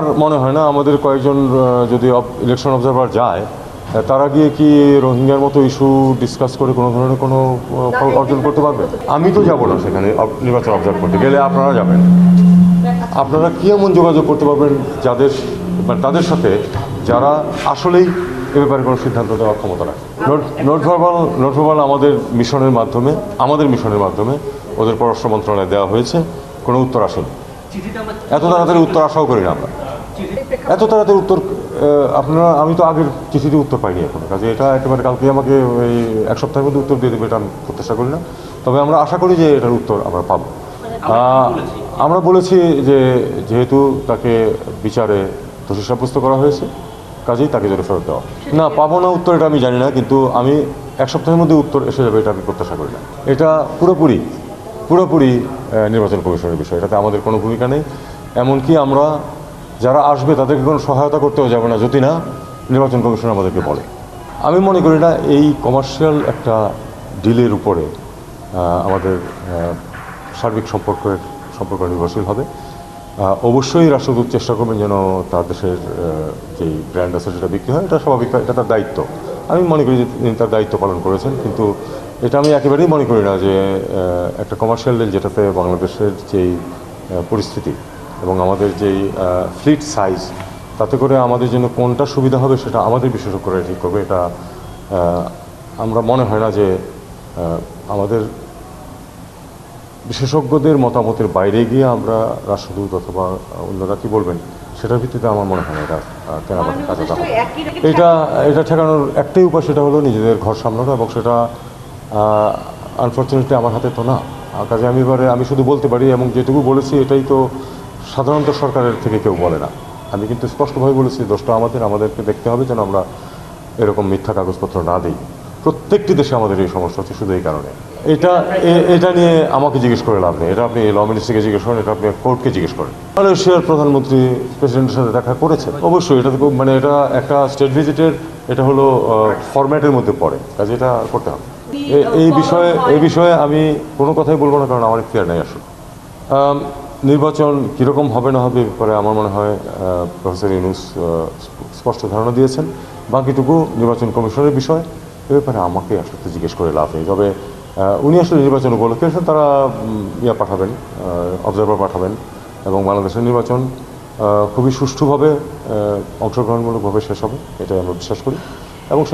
আর মনে হয় না আমাদের কয়েকজন যদি ইলেকশন অবজারভার যায় তারা গিয়ে কি রোহিঙ্গার মতো ইস্যু ডিসকাস করে কোনো ধরনের কোনো ফল অর্জন করতে পারবে। আমি তো যাব না সেখানে নির্বাচন অবজার্ভ করতে গেলে, আপনারা যাবেন। আপনারা কি এমন যোগাযোগ করতে পারবেন যাদের মানে তাদের সাথে যারা আসলেই এ ব্যাপারে কোনো সিদ্ধান্ত দেওয়ার ক্ষমতা রাখে। নোট ভার্বাল আমাদের মিশনের মাধ্যমে ওদের পররাষ্ট্র মন্ত্রণালয়ে দেওয়া হয়েছে, কোনো উত্তর আসেনি। এত তাড়াতাড়ি উত্তর আশাও করি না আমরা। এত তাড়াতাড়ি উত্তর আমি তো আগের চিঠিতে উত্তর পাইনি এখনো, কাজে এটা একেবারে কালকে আমাকে এই এক সপ্তাহের মধ্যে উত্তর দিয়ে দেবে এটা আমি প্রত্যাশা করি না। তবে আমরা আশা করি যে এটার উত্তর আমরা পাবো। আমরা বলেছি যে যেহেতু তাকে বিচারে দোষী সাব্যস্ত করা হয়েছে, কাজেই তাকে জেলে ফেরত দেওয়া। না, পাবো না উত্তর এটা আমি জানি না, কিন্তু আমি এক সপ্তাহের মধ্যে উত্তর এসে যাবে এটা আমি প্রত্যাশা করি না। এটা পুরোপুরি নির্বাচন কমিশনের বিষয়, এটাতে আমাদের কোনো ভূমিকা নেই। এমনকি আমরা যারা আসবে তাদেরকে কোনো সহায়তা করতেও যাবে না যদি না নির্বাচন কমিশন আমাদেরকে বলে। আমি মনে করি না এই কমার্শিয়াল একটা ডিলের উপরে আমাদের সার্বিক সম্পর্ক নির্ভরশীল হবে। অবশ্যই রাষ্ট্রদূত চেষ্টা করবেন যেন তার দেশের যেই ব্র্যান্ড আছে সেটা বিক্রি হয়, এটা স্বাভাবিক, এটা তার দায়িত্ব। আমি মনে করি যে তিনি তার দায়িত্ব পালন করেছেন, কিন্তু এটা আমি একেবারেই মনে করি না যে একটা কমার্শিয়াল ডিল যেটাতে বাংলাদেশের যেই পরিস্থিতি এবং আমাদের যেই ফ্লিট সাইজ, তাতে করে আমাদের জন্য কোনটা সুবিধা হবে সেটা আমাদের বিশেষজ্ঞরা ঠিক করবে। এটা আমরা মনে হয় না যে আমাদের বিশেষজ্ঞদের মতামতের বাইরে গিয়ে আমরা রাষ্ট্রদূত অথবা অন্যরা কি বলবেন সেটার ভিত্তিতে আমার মনে হয় না এটা কেনাকাটার কাজে হবে। এটা ঠেকানোর একটাই উপায়, সেটা হলো নিজেদের ঘর সামলানো, এবং সেটা আনফর্চুনেটলি আমার হাতে তো না। কাজে আমি শুধু বলতে পারি, এবং যেটুকু বলেছি এটাই তো সাধারণত সরকারের থেকে কেউ বলে না। আমি কিন্তু স্পষ্টভাবে বলেছি দোষটা আমাদেরকে দেখতে হবে যেন আমরা এরকম মিথ্যা কাগজপত্র না দিই। প্রত্যেকটি দেশে আমাদের এই সমস্যা হচ্ছে শুধু এই কারণে। এটা নিয়ে আমাকে জিজ্ঞেস করে লাভ নেই, এটা আপনি ল মিনিস্ট্রিকে জিজ্ঞেস করেন, এটা আপনি কোর্টকে জিজ্ঞেস করেন। মালয়েশিয়ার প্রধানমন্ত্রী প্রেসিডেন্টের সাথে দেখা করেছে, অবশ্যই এটা তো মানে এটা একটা স্টেট ভিজিটের, এটা হলো ফরম্যাটের মধ্যে পড়ে, কাজে এটা করতে হবে। এই বিষয়ে আমি কোনো কথাই বলবো না, কারণ আমার ক্লিয়ার নেই আসলে। নির্বাচন কীরকম হবে না হবে ব্যাপারে আমার মনে হয় প্রফেসর ইউনূস স্পষ্ট ধারণা দিয়েছেন। বাকিটুকু নির্বাচন কমিশনের বিষয়, এ ব্যাপারে আমাকে আসলে জিজ্ঞেস করে লাভ নেই। তবে উনি আসলে নির্বাচন উপলক্ষে তারা পাঠাবেন, অবজারভার পাঠাবেন, এবং বাংলাদেশের নির্বাচন খুবই সুষ্ঠুভাবে অংশগ্রহণমূলকভাবে শেষ হবে, এটাই আমরা বিশ্বাস করি। এবং